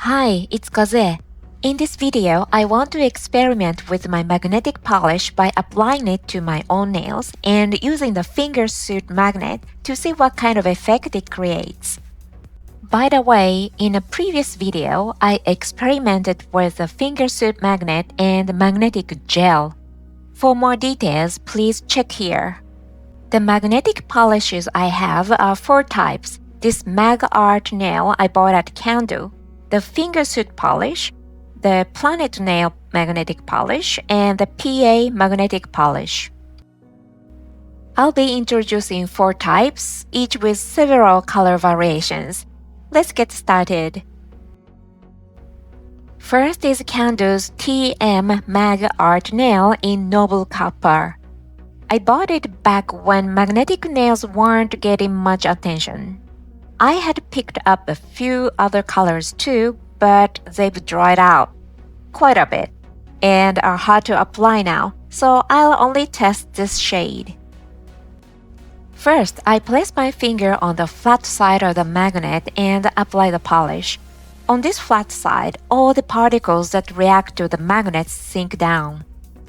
Hi, it's Kozue. In this video, I want to experiment with my magnetic polish by applying it to my own nails and using the fingersuit magnet to see what kind of effect it creates. By the way, in a previous video, I experimented with the fingersuit magnet and magnetic gel. For more details, please check here. The magnetic polishes I have are 4 types. This Mag Art nail I bought at CanDo, the fingersuit polish, the Planet Nail magnetic polish, and the PA magnetic polish. I'll be introducing 4 types, each with several color variations. Let's get started. First is CanDo's TM Mag Art nail in Noble Copper. I bought it back when magnetic nails weren't getting much attention. I had picked up a few other colors too, but they've dried out quite a bit and are hard to apply now, so I'll only test this shade. First, I place my finger on the flat side of the magnet and apply the polish. On this flat side, all the particles that react to the magnet sink down.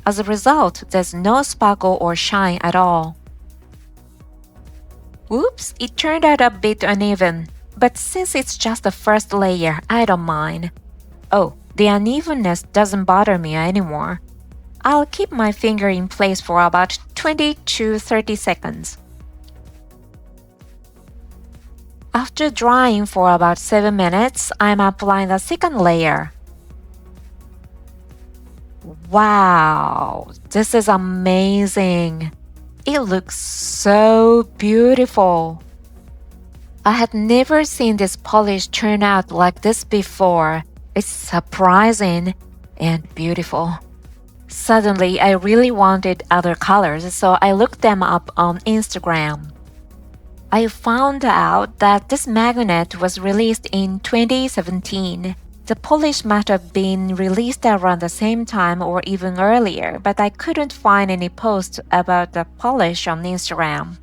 As a result, there's no sparkle or shine at all. Whoops, it turned out a bit uneven, but since it's just the first layer, I don't mind. Oh, the unevenness doesn't bother me anymore. I'll keep my finger in place for about 20 to 30 seconds. After drying for about 7 minutes, I'm applying the second layer. Wow, this is amazing! It looks so beautiful! I had never seen this polish turn out like this before. It's surprising and beautiful. Suddenly, I really wanted other colors, so I looked them up on Instagram. I found out that this magnet was released in 2017. The polish might have been released around the same time or even earlier, but I couldn't find any posts about the polish on Instagram.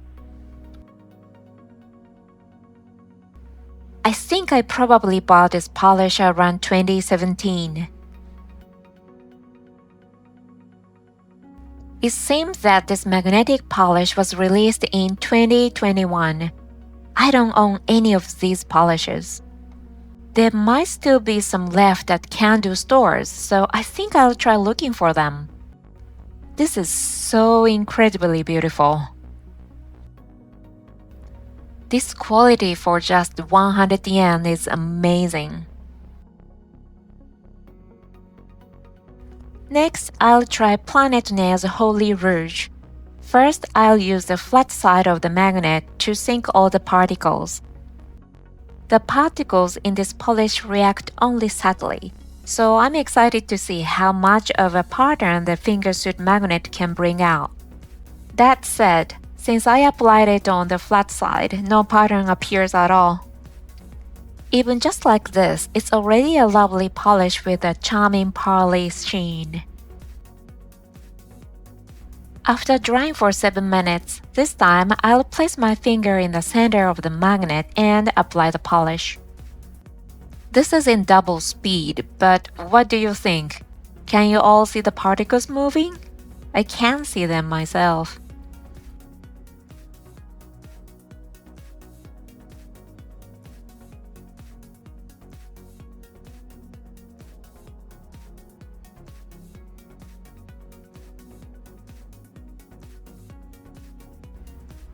I think I probably bought this polish around 2017. It seems that this magnetic polish was released in 2021. I don't own any of these polishes. There might still be some left at CanDo stores, so I think I'll try looking for them. This is so incredibly beautiful. This quality for just 100 yen is amazing. Next, I'll try Planet Nail's Holy Rouge. First, I'll use the flat side of the magnet to sink all the particles. The particles in this polish react only subtly, so I'm excited to see how much of a pattern the fingersuit magnet can bring out. That said, since I applied it on the flat side, no pattern appears at all. Even just like this, it's already a lovely polish with a charming pearly sheen. After drying for 7 minutes, this time I'll place my finger in the center of the magnet and apply the polish. This is in double speed, but what do you think? Can you all see the particles moving? I can't see them myself.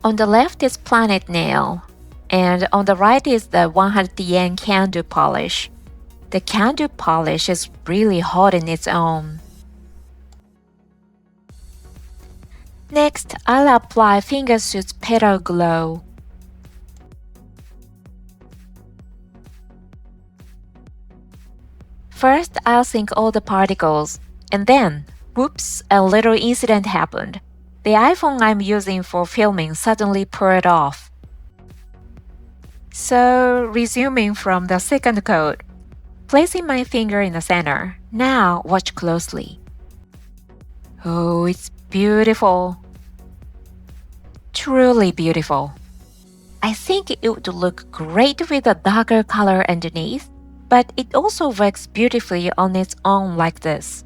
On the left is Planet Nail, and on the right is the 100 yen CanDo polish. The CanDo polish is really hot in its own. Next, I'll apply Fingersuit's Petal Glow. First, I'll sink all the particles, and then, whoops, a little incident happened. The iPhone I'm using for filming suddenly poured off. So, resuming from the second coat, placing my finger in the center. Now, watch closely. Oh, it's beautiful. Truly beautiful. I think it would look great with a darker color underneath, but it also works beautifully on its own like this.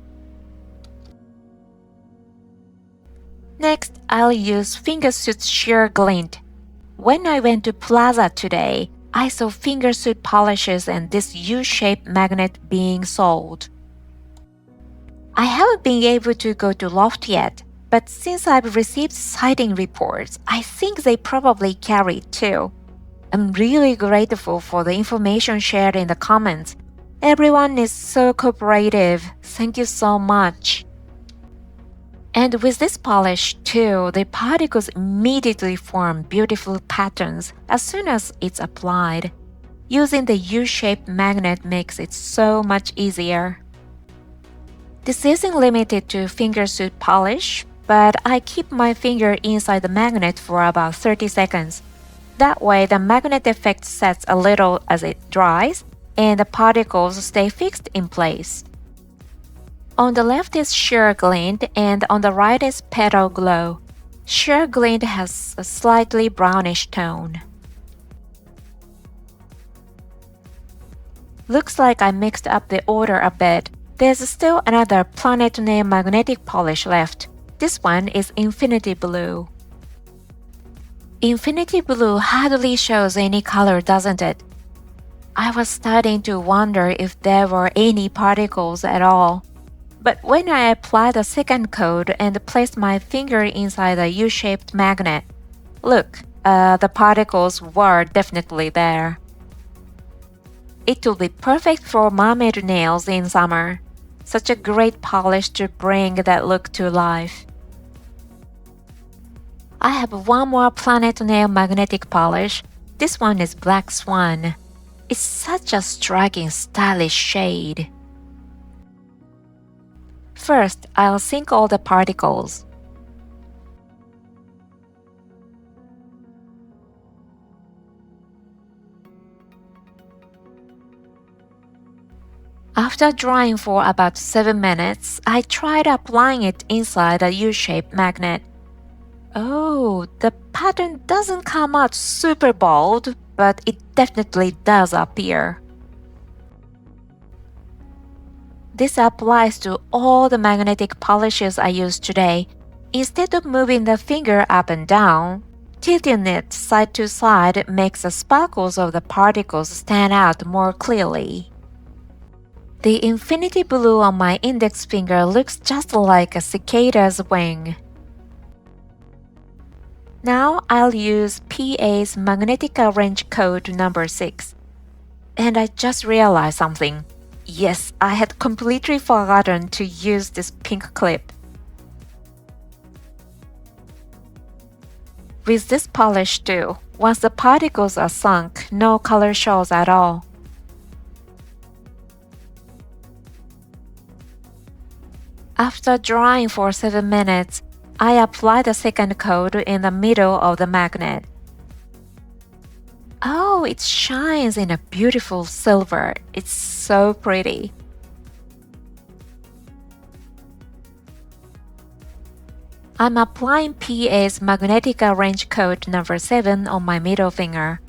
Next, I'll use fingersuit sheer glint. When I went to Plaza today, I saw fingersuit polishes and this U-shaped magnet being sold. I haven't been able to go to Loft yet, but since I've received sighting reports, I think they probably carry it too. I'm really grateful for the information shared in the comments. Everyone is so cooperative. Thank you so much. And with this polish too, the particles immediately form beautiful patterns as soon as it's applied. Using the U-shaped magnet makes it so much easier. This isn't limited to fingersuit polish, but I keep my finger inside the magnet for about 30 seconds. That way the magnet effect sets a little as it dries, and the particles stay fixed in place. On the left is sheer glint and on the right is petal glow. Sheer glint has a slightly brownish tone. Looks like I mixed up the order a bit. There's still another Planet Nail magnetic polish left. This one is Infinity Blue. Infinity Blue hardly shows any color, doesn't it? I was starting to wonder if there were any particles at all. But when I applied the second coat and placed my finger inside the U-shaped magnet, look, the particles were definitely there. It will be perfect for mermaid nails in summer. Such a great polish to bring that look to life. I have one more Planet Nail magnetic polish. This one is Black Swan. It's such a striking, stylish shade. First, I'll sink all the particles. After drying for about 7 minutes, I tried applying it inside a U-shaped magnet. Oh, the pattern doesn't come out super bold, but it definitely does appear. This applies to all the magnetic polishes I used today. Instead of moving the finger up and down, tilting it side to side makes the sparkles of the particles stand out more clearly. The Infinity Blue on my index finger looks just like a cicada's wing. Now I'll use PA's Magnetic Orange Coat number 6. And I just realized something. Yes, I had completely forgotten to use this pink clip. With this polish too, once the particles are sunk, no color shows at all. After drying for 7 minutes, I apply the second coat in the middle of the magnet. Oh, it shines in a beautiful silver. It's so pretty. I'm applying PA's Magnetic Orange Coat number 7 on my middle finger.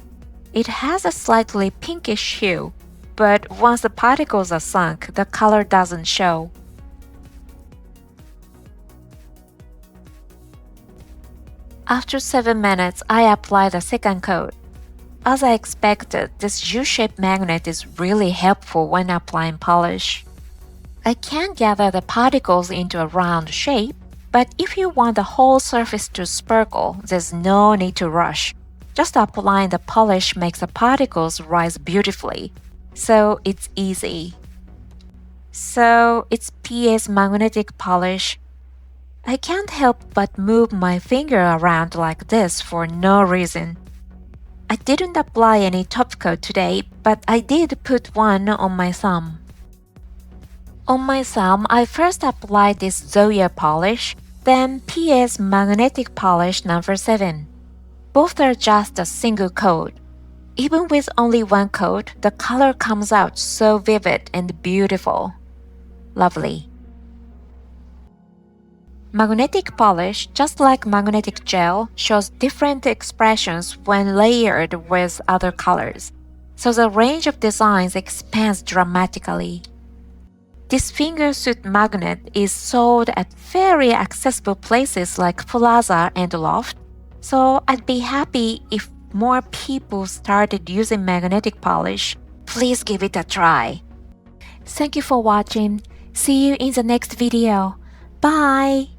It has a slightly pinkish hue, but once the particles are sunk, the color doesn't show. After 7 minutes, I apply the second coat. As I expected, this U-shaped magnet is really helpful when applying polish. I can gather the particles into a round shape, but if you want the whole surface to sparkle, there's no need to rush. Just applying the polish makes the particles rise beautifully, so it's easy. So it's PA's magnetic polish. I can't help but move my finger around like this for no reason. I didn't apply any top coat today, but I did put one on my thumb. On my thumb, I first applied this Zoya polish, then PA's magnetic polish number 7. Both are just a single coat. Even with only one coat, the color comes out so vivid and beautiful. Lovely. Magnetic polish, just like magnetic gel, shows different expressions when layered with other colors. so the range of designs expands dramatically. This fingersuit magnet is sold at very accessible places like Plaza and Loft, so I'd be happy if more people started using magnetic polish. Please give it a try. Thank you for watching. See you in the next video. Bye!